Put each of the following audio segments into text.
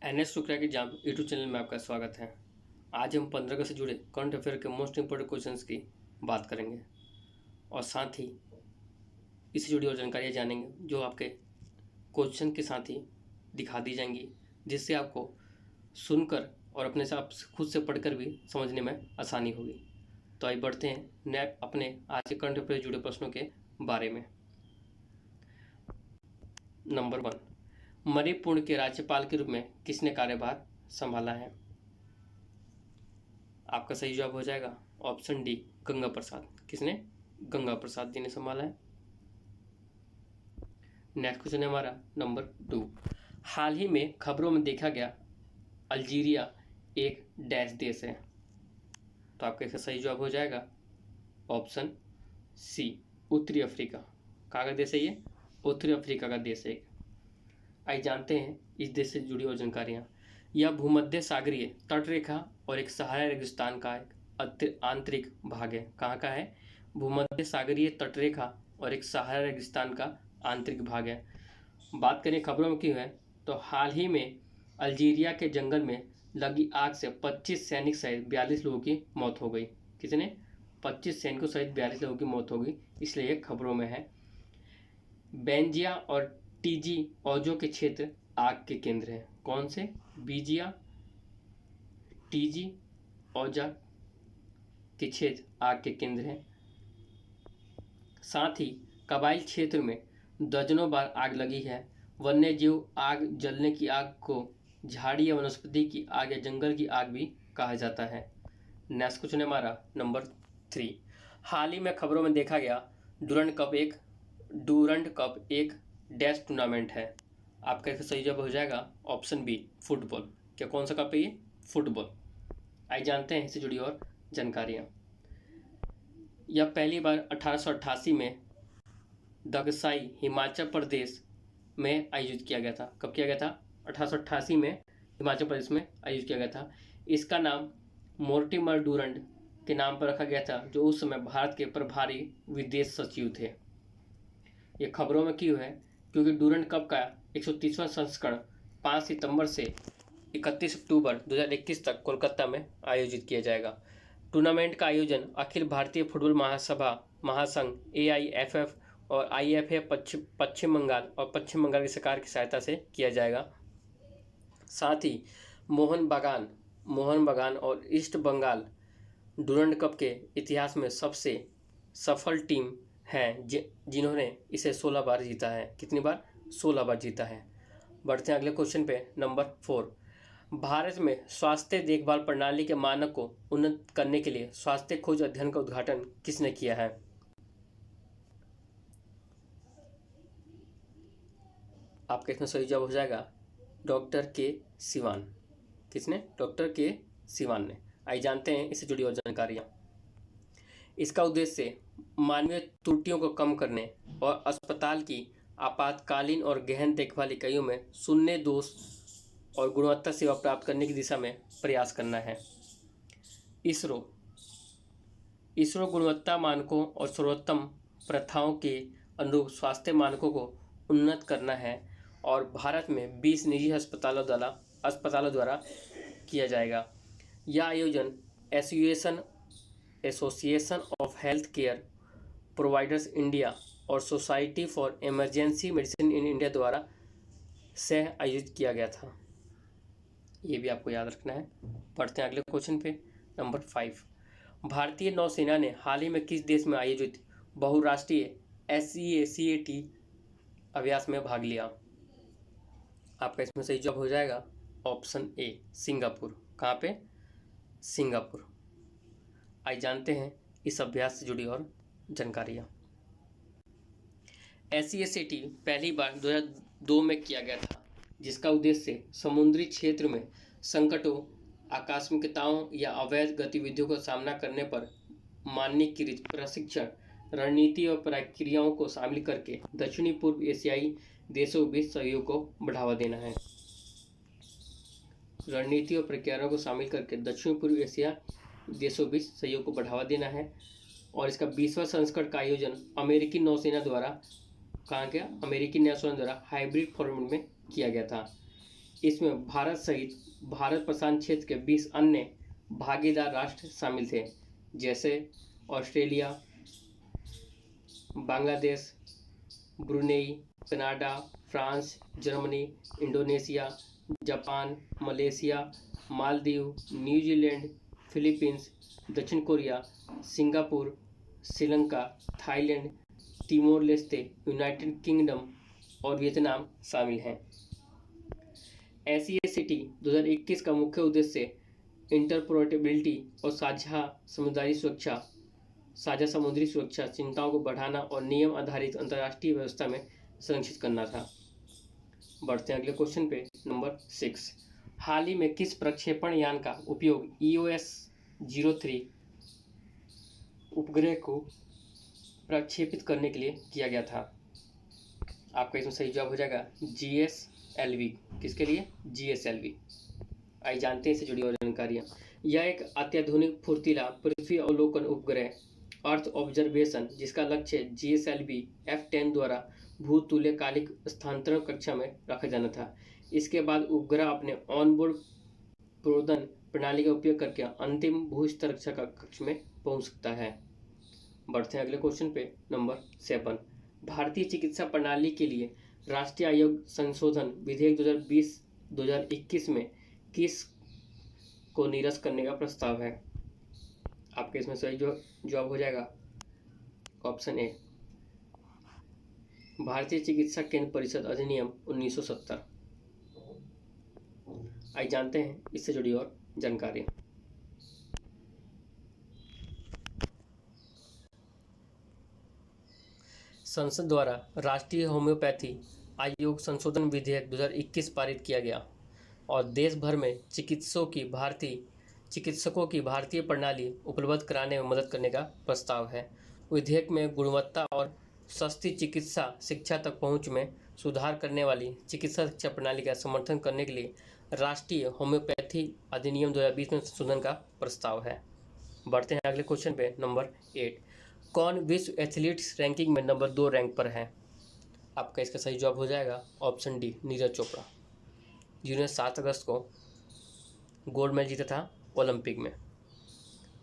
NS Shukla की जाम YouTube channel में आपका स्वागत है। आज हम 15 अगस्त से जुड़े करंट अफेयर के मोस्ट इंपोर्टेंट क्वेश्चंस की बात करेंगे और साथ ही इससे जुड़ी और जानकारियाँ जानेंगे जो आपके क्वेश्चन के साथ ही दिखा दी जाएंगी, जिससे आपको सुनकर और अपने से आप खुद से पढ़कर भी समझने में आसानी होगी। तो आइए बढ़ते हैं नए अपने आज के करंट अफेयर से जुड़े प्रश्नों के बारे में। नंबर 1, मणिपुर के राज्यपाल के रूप में किसने कार्यभार संभाला है? आपका सही जवाब हो जाएगा ऑप्शन डी, गंगा प्रसाद। किसने? गंगा प्रसाद जी ने संभाला है। नेक्स्ट क्वेश्चन है हमारा नंबर 2, हाल ही में खबरों में देखा गया अल्जीरिया एक डैश देश है। तो आपका इसका सही जवाब हो जाएगा ऑप्शन सी, उत्तरी अफ्रीका। कहाँ का देश है ये? उत्तरी अफ्रीका का देश है। आइए जानते हैं इस देश से जुड़ी और जानकारियाँ। यह भूमध्य सागरीय तटरेखा और एक सहारा रेगिस्तान का एक आंतरिक भाग है। कहाँ का है? भूमध्य सागरीय तटरेखा और एक सहारा रेगिस्तान का आंतरिक भाग है। बात करें खबरों में क्यों है, तो हाल ही में अल्जीरिया के जंगल में लगी आग से 25 सैनिक सहित 42 लोगों की मौत हो गई। किसने? 25 सैनिकों सहित 42 लोगों की मौत हो गई, इसलिए खबरों में है। बेंजिया और टीजी औजो के क्षेत्र आग के केंद्र हैं। कौन से? बीजिया, टीजी, औजा के क्षेत्र आग के केंद्र हैं। साथ ही कबाइल क्षेत्र में दर्जनों बार आग लगी है। वन्य जीव आग जलने की आग को झाड़ी या वनस्पति की आग या जंगल की आग भी कहा जाता है। नेक्स्ट क्वेश्चन है हमारा नंबर 3, हाल ही में खबरों में देखा गया डूरंड कप एक डैश टूर्नामेंट है। आपका इसका सही जवाब हो जाएगा ऑप्शन बी, फुटबॉल। क्या कौन सा कप है ये? फुटबॉल। आइए जानते हैं इससे जुड़ी और जानकारियाँ। यह पहली बार 1888 में दगसाई हिमाचल प्रदेश में आयोजित किया गया था। कब किया गया था? 1888 में हिमाचल प्रदेश में आयोजित किया गया था। इसका नाम मोर्टिमर डूरंड के नाम पर रखा गया था, जो उस समय भारत के प्रभारी विदेश सचिव थे। ये खबरों में क्यों है? क्योंकि डूरंड कप का 130वां संस्करण 5 सितंबर से 31 अक्टूबर 2021 तक कोलकाता में आयोजित किया जाएगा। टूर्नामेंट का आयोजन अखिल भारतीय फुटबॉल महासंघ AIFF और IFA पश्चिम बंगाल और पश्चिम बंगाल की सरकार की सहायता से किया जाएगा। साथ ही मोहन बागान और ईस्ट बंगाल डूरंड कप के इतिहास में सबसे सफल टीम है जिन्होंने इसे 16 बार जीता है। कितनी बार? 16 बार जीता है। बढ़ते हैं अगले क्वेश्चन पे नंबर 4, भारत में स्वास्थ्य देखभाल प्रणाली के मानक को उन्नत करने के लिए स्वास्थ्य खोज अध्ययन का उद्घाटन किसने किया है? आपका इसमें सही जवाब हो जाएगा डॉक्टर के सिवान। किसने? डॉक्टर के सिवान ने। आइए जानते हैं इससे जुड़ी और जानकारियाँ। इसका उद्देश्य मानवीय त्रुटियों को कम करने और अस्पताल की आपातकालीन और गहन देखभाल इकाइयों में शून्य दोष और गुणवत्ता सेवा प्राप्त करने की दिशा में प्रयास करना है। इसरो गुणवत्ता मानकों और सर्वोत्तम प्रथाओं के अनुरूप स्वास्थ्य मानकों को उन्नत करना है और भारत में 20 निजी अस्पतालों द्वारा किया जाएगा। यह आयोजन association of health care providers India और society for emergency medicine in India द्वारा सह आयोजित किया गया था। ये भी आपको याद रखना है। पढ़ते हैं अगले क्वेश्चन पे नंबर 5, भारतीय नौसेना ने हाल ही में किस देश में आयोजित बहुराष्ट्रीय SEACAT अभ्यास में भाग लिया? आपका इसमें सही जवाब हो जाएगा ऑप्शन ए, सिंगापुर। कहाँ पे? सिंगापुर। आइए जानते हैं इस अभ्यास से जुड़ी और जानकारियाँ। SEACAT पहली बार 2002 में किया गया था, जिसका उद्देश्य समुद्री क्षेत्र में संकटों, आकस्मिकताओं या अवैध गतिविधियों का सामना करने पर मानकीकृत प्रशिक्षण रणनीति और प्रक्रियाओं को शामिल करके दक्षिणी पूर्व एशियाई देशों के बीच सहयोग को बढ़ावा देना है। रणनीति और प्रक्रियाओं को शामिल करके दक्षिण पूर्व एशिया देशों के बीच सहयोग को बढ़ावा देना है। और इसका 20वां संस्करण का आयोजन अमेरिकी नौसेना द्वारा हाइब्रिड फॉर्मेट में किया गया था। इसमें भारत सहित भारत प्रशांत क्षेत्र के 20 अन्य भागीदार राष्ट्र शामिल थे, जैसे Australia, Bangladesh, Brunei, Canada, France, Germany, Indonesia, Japan, Malaysia, Maldives, New Zealand, Philippines, दक्षिण Korea, Singapore, Sri Lanka, Thailand, Timor Leste, United Kingdom और वियतनाम शामिल हैं। SCACT 2021 का मुख्य उद्देश्य इंटरऑपरेबिलिटी और साझा समुद्री सुरक्षा चिंताओं को बढ़ाना और नियम आधारित अंतर्राष्ट्रीय व्यवस्था में संरक्षित करना था। बढ़ते हैं अगले क्वेश्चन पे, नंबर 6। हाल ही में किस प्रक्षेपण यान का उपयोग EOS-03 उपग्रह को प्रक्षेपित करने के लिए किया गया था? आपका इसमें सही जवाब हो जाएगा GSLV। किसके लिए? GSLV। आइए जानते हैं इससे जुड़ी और जानकारियाँ। यह एक अत्याधुनिक फुर्तीला पृथ्वी अवलोकन उपग्रह अर्थ ऑब्जर्वेशन, जिसका लक्ष्य GSLV F-10 द्वारा भूतुल्यकालिक स्थानांतरण कक्षा में रखा जाना था। इसके बाद उपग्रह अपने ऑनबोर्ड प्रोदन प्रणाली का उपयोग करके अंतिम भूस्तर रक्षा कक्ष में पहुंच सकता है। बढ़ते हैं अगले क्वेश्चन पे, नंबर 7। भारतीय चिकित्सा प्रणाली के लिए राष्ट्रीय आयोग संशोधन विधेयक 2020-2021 में किस को निरस्त करने का प्रस्ताव है? आपके इसमें सही जवाब हो जाएगा ऑप्शन ए, भारतीय चिकित्सा केंद्र परिषद अधिनियम 1970। आइए जानते हैं इससे जुड़ी और जानकारी। संसद द्वारा राष्ट्रीय होम्योपैथी आयोग संशोधन विधेयक 2021 पारित किया गया और देश भर में चिकित्सकों की भारतीय प्रणाली उपलब्ध कराने में मदद करने का प्रस्ताव है। विधेयक में गुणवत्ता और सस्ती चिकित्सा शिक्षा तक पहुंच में सुधार करने वाली चिकित्सा शिक्षा प्रणाली का समर्थन करने के लिए राष्ट्रीय होम्योपैथी अधिनियम 2020 में संशोधन का प्रस्ताव है। बढ़ते हैं अगले क्वेश्चन पे, नंबर 8। कौन विश्व एथलीट्स रैंकिंग में नंबर 2 रैंक पर है? आपका इसका सही जवाब हो जाएगा ऑप्शन डी, नीरज चोपड़ा, जिन्होंने 7 अगस्त को गोल्ड मेडल जीता था ओलंपिक में।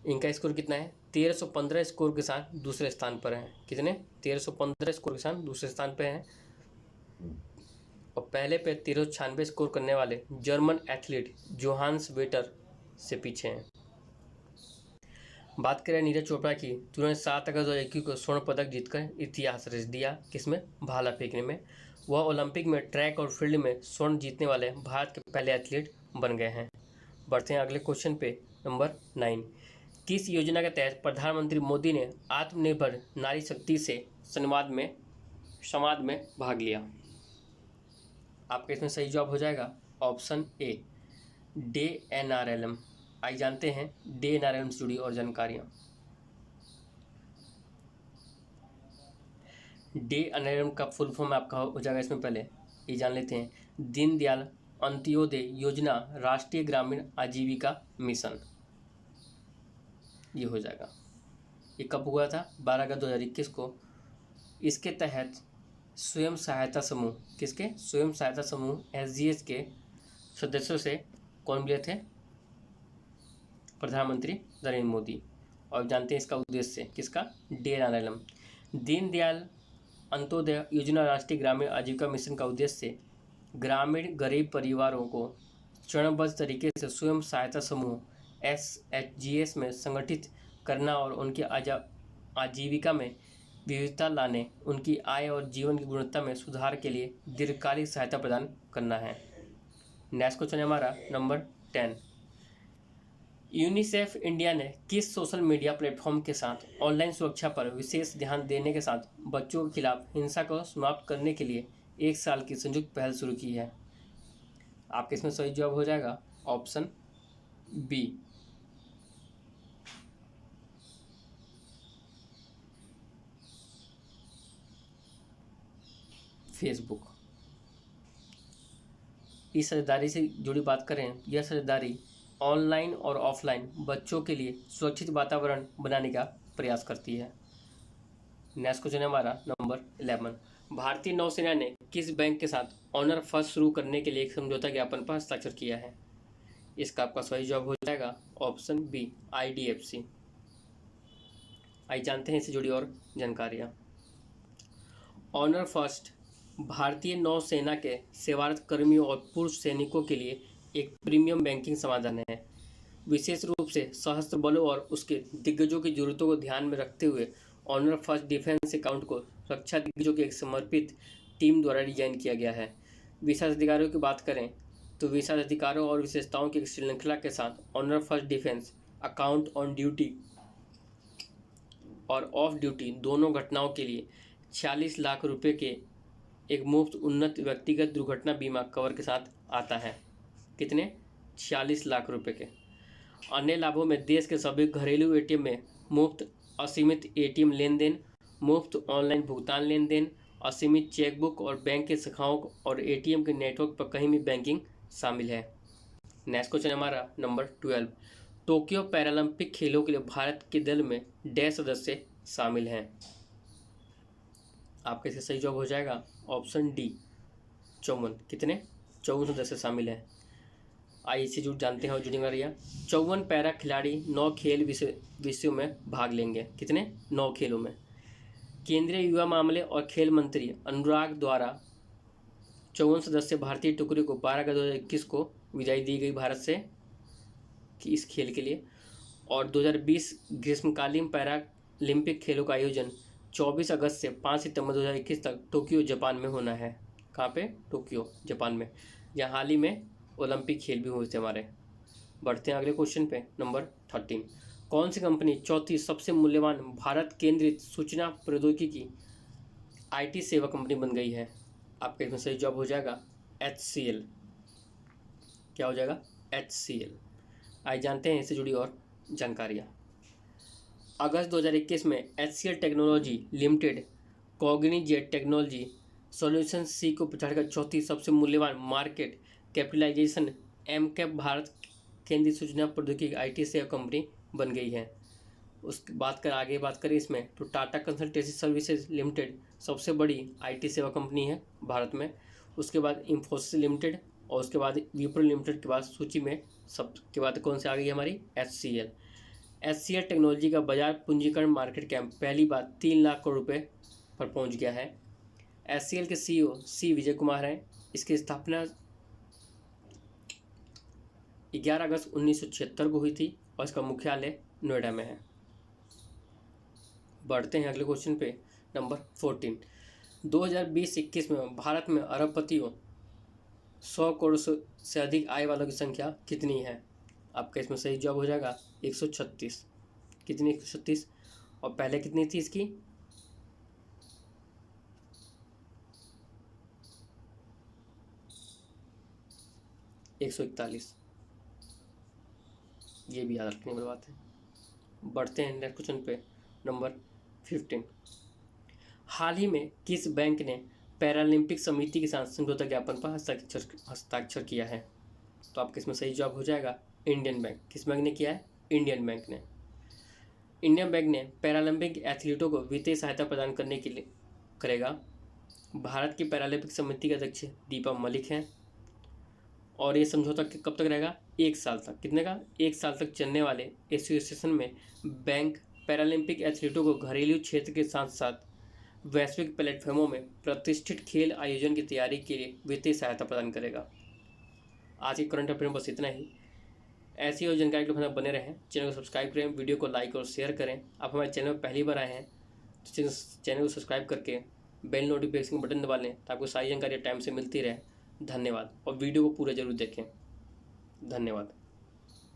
इनका स्कोर कितना है? 1315 स्कोर के साथ दूसरे स्थान पर है। कितने? 1315 स्कोर के साथ दूसरे स्थान पर हैं। और पहले पे 1396 स्कोर करने वाले जर्मन एथलीट जोहान्स वेटर से पीछे हैं। बात करें नीरज चोपड़ा की, तो उन्होंने 7 अगस्त 2021 को स्वर्ण पदक जीतकर इतिहास रच दिया। किसमें? भाला फेंकने में। वह ओलंपिक में ट्रैक और फील्ड में स्वर्ण जीतने वाले भारत के पहले एथलीट बन गए हैं। बढ़ते हैं अगले क्वेश्चन पे, नंबर 9। किस योजना के तहत प्रधानमंत्री मोदी ने आत्मनिर्भर नारी शक्ति से संवाद में भाग लिया? आपका इसमें सही जवाब हो जाएगा ऑप्शन ए, DNRLM। आइए जानते हैं DNRLM से जुड़ी और जानकारियाँ। DNRLM का फुल फॉर्म आपका हो जाएगा, इसमें पहले ये जान लेते हैं। दीनदयाल अंत्योदय योजना राष्ट्रीय ग्रामीण आजीविका मिशन, ये हो जाएगा। ये कब हुआ था? 12 अगस्त 2021 को। इसके तहत स्वयं सहायता समूह, किसके? स्वयं सहायता समूह SGS के सदस्यों से कौन मिले थे? प्रधानमंत्री नरेंद्र मोदी। और जानते हैं इसका उद्देश्य, किसका? DNRLM, दीनदयाल अंत्योदय योजना राष्ट्रीय ग्रामीण आजीविका मिशन का उद्देश्य ग्रामीण गरीब परिवारों को चरणबद्ध तरीके से स्वयं सहायता समूह SHGS में संगठित करना और उनकी आजीविका में विविधता लाने, उनकी आय और जीवन की गुणवत्ता में सुधार के लिए दीर्घकालिक सहायता प्रदान करना है। नेक्स्ट क्वेश्चन है हमारा नंबर 10। यूनिसेफ इंडिया ने किस सोशल मीडिया प्लेटफॉर्म के साथ ऑनलाइन सुरक्षा पर विशेष ध्यान देने के साथ बच्चों के खिलाफ हिंसा को समाप्त करने के लिए 1 साल की संयुक्त पहल शुरू की है? आपके इसमें सही जवाब हो जाएगा ऑप्शन बी, फेसबुक। इस साझेदारी से जुड़ी बात करें, यह साझेदारी ऑनलाइन और ऑफलाइन बच्चों के लिए सुरक्षित वातावरण बनाने का प्रयास करती है। नेक्स्ट क्वेश्चन है हमारा नंबर 11। भारतीय नौसेना ने किस बैंक के साथ ऑनर फर्स्ट शुरू करने के लिए एक समझौता ज्ञापन पर हस्ताक्षर किया है? इसका आपका सही जवाब हो जाएगा ऑप्शन बी, IDFC। आइए जानते हैं इससे जुड़ी और जानकारियाँ। ऑनर फर्स्ट भारतीय नौसेना के सेवारत कर्मियों और पूर्व सैनिकों के लिए एक प्रीमियम बैंकिंग समाधान है। विशेष रूप से सशस्त्र बलों और उसके दिग्गजों की जरूरतों को ध्यान में रखते हुए ऑनर फर्स्ट डिफेंस अकाउंट को रक्षा दिग्गजों की एक समर्पित टीम द्वारा डिजाइन किया गया है। विशेषाधिकारों की बात करें तो विशेषाधिकारों और विशेषताओं की एक श्रृंखला के साथ honour first defence account on duty और ऑफ ड्यूटी दोनों घटनाओं के लिए 46 लाख रुपए के एक मुफ्त उन्नत व्यक्तिगत दुर्घटना बीमा कवर के साथ आता है। कितने? 46 लाख रुपए के। अन्य लाभों में देश के सभी घरेलू ATM में मुफ्त असीमित ATM लेन देन, मुफ्त ऑनलाइन भुगतान लेन देन, असीमित चेकबुक और बैंक की शाखाओं और ATM के नेटवर्क पर कहीं भी बैंकिंग शामिल है। नेक्स्ट क्वेश्चन हमारा नंबर 12। टोक्यो पैरालंपिक खेलों के लिए भारत के दल में डैश सदस्य शामिल हैं? आपके इसका सही जवाब हो जाएगा ऑप्शन डी, 54। कितने? 54 सदस्य शामिल हैं। आइए इसे जुड़ जानते हैं और जुड़ेंगे रहिए। 54 पैरा खिलाड़ी 9 खेल विषयों में भाग लेंगे। कितने? 9 खेलों में। केंद्रीय युवा मामले और खेल मंत्री अनुराग द्वारा 54 सदस्य भारतीय टुकड़ी को 12 अगस्त 2021 को विदाई दी गई भारत से कि इस खेल के लिए। और 2020 ग्रीष्मकालीन पैरालंपिक खेलों का आयोजन 24 अगस्त से 5 सितंबर 2021 तक टोक्यो जापान में होना है। कहाँ पे? टोक्यो जापान में, जहाँ हाल ही में ओलंपिक खेल भी हुए थे हमारे। बढ़ते हैं अगले क्वेश्चन पे, नंबर 13। कौन सी कंपनी चौथी सबसे मूल्यवान भारत केंद्रित सूचना प्रौद्योगिकी IT सेवा कंपनी बन गई है? आपका इसमें सही जवाब हो जाएगा HCL। क्या हो जाएगा? HCL। आइए जानते हैं इससे जुड़ी और जानकारियाँ। अगस्त 2021 में HCL technology limited Cognizant technology solution C को पछाड़कर चौथी सबसे मूल्यवान मार्केट कैपिटलाइजेशन MCAP भारत केंद्रीय सूचना प्रौद्योगिकी IT सेवा कंपनी बन गई है। उसकी आगे बात करें इसमें तो टाटा कंसल्टेंसी सर्विसेज लिमिटेड सबसे बड़ी IT सेवा कंपनी है भारत में। उसके बाद इंफोसिस लिमिटेड और उसके बाद विप्रो लिमिटेड के बाद सूची में सबके बाद कौन सी आ गई हमारी? HCL। HCL टेक्नोलॉजी का बाजार पूंजीकरण मार्केट कैप पहली बार 3 लाख करोड़ रुपए पर पहुंच गया है। HCL के CEO C विजय कुमार हैं। इसकी स्थापना 11 अगस्त 1976 को हुई थी और इसका मुख्यालय नोएडा में है। बढ़ते हैं अगले क्वेश्चन पे, नंबर 14। 2020-21 में भारत में अरबपतियों 100 करोड़ से अधिक आय वालों की संख्या कितनी है? आपका इसमें सही जवाब हो जाएगा 136। कितनी? 136। और पहले कितनी थी इसकी? 141। ये भी याद रखने वाली बात है। बढ़ते हैं नेक्स्ट क्वेश्चन पे, नंबर 15। हाल ही में किस बैंक ने पैरालंपिक समिति के साथ समझौता ज्ञापन पर हस्ताक्षर किया है? तो आपके इसमें सही जवाब हो जाएगा इंडियन बैंक। किस बैंक ने किया है? इंडियन बैंक ने। इंडियन बैंक ने पैरालंपिक एथलीटों को वित्तीय सहायता प्रदान करने के लिए करेगा। भारत की पैरालंपिक समिति के अध्यक्ष दीपा मलिक हैं और ये समझौता कब तक रहेगा? 1 साल तक। कितने का? 1 साल तक चलने वाले एसोसिएशन में बैंक पैरालंपिक एथलीटों को घरेलू क्षेत्र के साथ साथ वैश्विक प्लेटफॉर्मों में प्रतिष्ठित खेल आयोजन की तैयारी के लिए वित्तीय सहायता प्रदान करेगा। आज के करंट अफेयर में बस इतना ही। ऐसी और जानकारी के लिए बने रहें। चैनल को सब्सक्राइब करें, वीडियो को लाइक और शेयर करें। आप हमारे चैनल में पहली बार आए हैं तो चैनल को सब्सक्राइब करके बेल नोटिफिकेशन बटन दबा लें ताकि आपको सारी जानकारी टाइम से मिलती रहे। धन्यवाद और वीडियो को पूरा जरूर देखें। धन्यवाद।